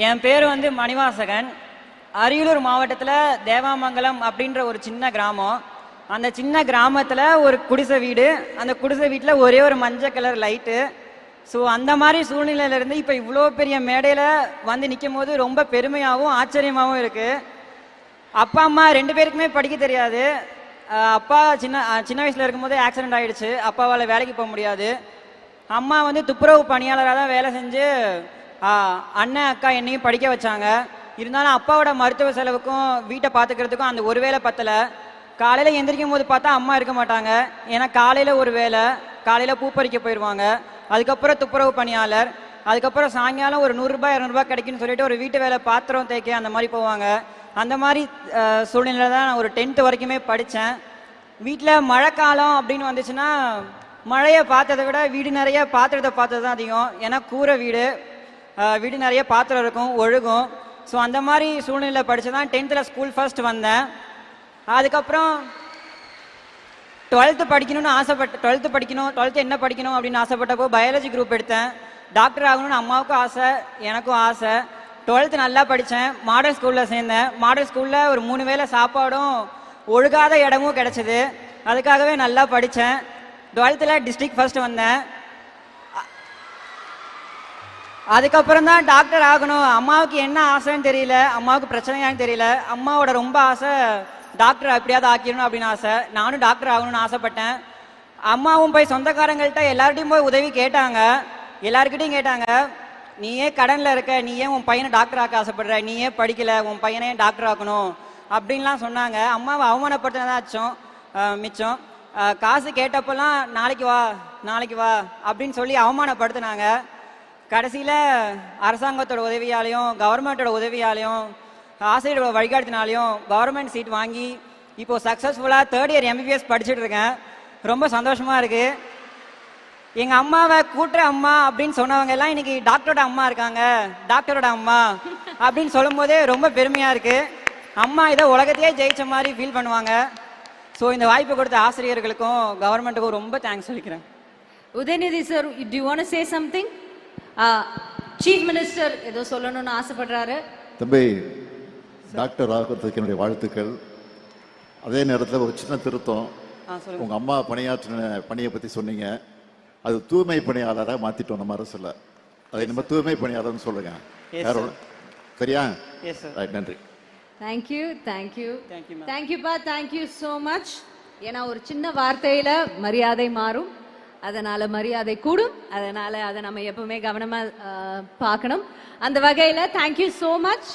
என் பேர் வந்து மணிவாசகன். அரியலூர் மாவட்டத்தில் தேவாமங்கலம் அப்படின்ற ஒரு சின்ன கிராமம். அந்த சின்ன கிராமத்தில் ஒரு குடிசை வீடு. அந்த குடிசை வீட்டில் ஒரே ஒரு மஞ்சள் கலர் லைட்டு. ஸோ அந்த மாதிரி சூழ்நிலையிலேருந்து இப்போ இவ்வளோ பெரிய மேடையில் வந்து நிற்கும் போது ரொம்ப பெருமையாகவும் ஆச்சரியமாகவும் இருக்குது. அப்பா அம்மா ரெண்டு பேருக்குமே படிக்க தெரியாது. அப்பா சின்ன வயசில் இருக்கும்போது ஆக்சிடென்ட் ஆகிடுச்சு. அப்பாவால் வேலைக்கு போக முடியாது. அம்மா வந்து துப்புரவு பணியாளராக தான் வேலை செஞ்சு அண்ணன் அக்கா என்னையும் படிக்க வச்சாங்க. இருந்தாலும் அப்பாவோட மருத்துவ செலவுக்கும் வீட்டை பார்த்துக்கிறதுக்கும் அந்த ஒரு வேலை பத்தலை. காலையில் எந்திரிக்கும் போது பார்த்தா அம்மா இருக்க மாட்டாங்க. ஏன்னா காலையில் ஒரு வேலை, காலையில் பூ பறிக்க போயிடுவாங்க. அதுக்கப்புறம் துப்புரவு பணியாளர். அதுக்கப்புறம் சாயங்காலம் ஒரு 100 ரூபாய் 200 ரூபாய் கிடைக்குன்னு சொல்லிட்டு ஒரு வீட்டு வேலை, பாத்திரம் தேய்க்க அந்த மாதிரி போவாங்க. அந்த மாதிரி சூழ்நிலையில் தான் நான் ஒரு 10th வரைக்குமே படித்தேன். வீட்டில் மழை காலம் அப்படின்னு வந்துச்சுன்னா மழையை பார்த்ததை விட வீடு நிறைய பாத்திரத்தை பார்த்தது தான் அதிகம். ஏன்னா கூரை வீடு, வீடு நிறைய பாத்திரம் இருக்கும், ஒழுகும். ஸோ அந்த மாதிரி சூழ்நிலையில் படித்து தான் 10th ஸ்கூல் ஃபர்ஸ்ட் வந்தேன். அதுக்கப்புறம் 12th படிக்கணும்னு ஆசைப்பட்டு 12th என்ன படிக்கணும் அப்படின்னு ஆசைப்பட்டப்போ பயாலஜி குரூப் எடுத்தேன். டாக்டர் ஆகணும்னு அம்மாவுக்கும் ஆசை, எனக்கும் ஆசை. 12th நல்லா படித்தேன். மாடல் ஸ்கூலில் சேர்ந்தேன். மாடல் ஸ்கூலில் ஒரு 3 வேளை சாப்பாடும் ஒழுகாத இடமும் கிடச்சிது. அதுக்காகவே நல்லா படித்தேன். 12th டிஸ்ட்ரிக்ட் ஃபர்ஸ்ட் வந்தேன். அதுக்கப்புறம் தான் டாக்டர் ஆகணும். அம்மாவுக்கு என்ன ஆசைன்னு தெரியல, அம்மாவுக்கு பிரச்சனையான்னு தெரியல. அம்மாவோட ரொம்ப ஆசை டாக்டர் எப்படியாவது ஆக்கிடணும் அப்படின்னு ஆசை. நானும் டாக்டர் ஆகணும்னு ஆசைப்பட்டேன். அம்மாவும் போய் சொந்தக்காரங்கள்ட்ட எல்லார்ட்டையும் போய் உதவி கேட்டாங்க. எல்லாருக்கிட்டையும் கேட்டாங்க, நீ ஏன் கடனில் இருக்க, நீ ஏன் உன் பையனை டாக்டர் ஆக்க ஆசைப்படுற, நீ ஏன் படிக்கலை, உன் பையனை ஏன் டாக்டர் ஆக்கணும் அப்படின்லாம் சொன்னாங்க. அம்மாவை அவமானப்படுத்தினதாச்சும் மிச்சம். காசு கேட்டப்பெல்லாம் நாளைக்கு வா அப்படின்னு சொல்லி அவமானப்படுத்தினாங்க. கடைசியில் அரசாங்கத்தோட உதவியாலையும் கவர்மெண்ட்டோட உதவியாலையும் ஆசிரியரோட வழிகாட்டினாலையும் கவர்மெண்ட் சீட் வாங்கி இப்போது சக்ஸஸ்ஃபுல்லாக 3rd இயர் MBBS படிச்சுட்டு இருக்கேன். ரொம்ப சந்தோஷமாக இருக்குது. எங்கள் அம்மாவை கூட்டுற அம்மா அப்படின்னு சொன்னவங்க எல்லாம் இன்னைக்கு டாக்டரோட அம்மா இருக்காங்க. டாக்டரோட அம்மா அப்படின்னு சொல்லும் போதே ரொம்ப பெருமையாக இருக்குது. அம்மா இதை உலகத்தையே ஜெயிச்ச மாதிரி ஃபீல் பண்ணுவாங்க. ஸோ இந்த வாய்ப்பு கொடுத்த ஆசிரியர்களுக்கும் கவர்மெண்ட்டுக்கும் ரொம்ப தேங்க்ஸ் சொல்லிக்கிறேன். Udhayanidhi sir, to you want to say something? Chief minister ஏதோ சொல்லணும்னு ஆசைப்படுறாரு. தம்பி, டாக்டர் ஆகிறதுக்கு என்னுடைய வாழ்த்துக்கள். அதே நேரத்தில் ஒரு சின்ன திருத்தம். உங்கள் அம்மா பணியாற்றின பணியை பற்றி சொன்னீங்க. அது தூய்மை பணியாளராக மாற்றிட்டோம் நம்ம அரசில். அதை நம்ம தூய்மை பணியாளர்னு சொல்லுங்க. சரியா? நன்றி. தேங்க்யூப்பா, தேங்க்யூ ஸோ மச். ஏன்னா ஒரு சின்ன வார்த்தையில மரியாதை மாறும், அதனால மரியாதை கூடும். அதனால அதை நம்ம எப்பவுமே கவனமா பார்க்கணும். அந்த வகையில தேங்க்யூ ஸோ மச்.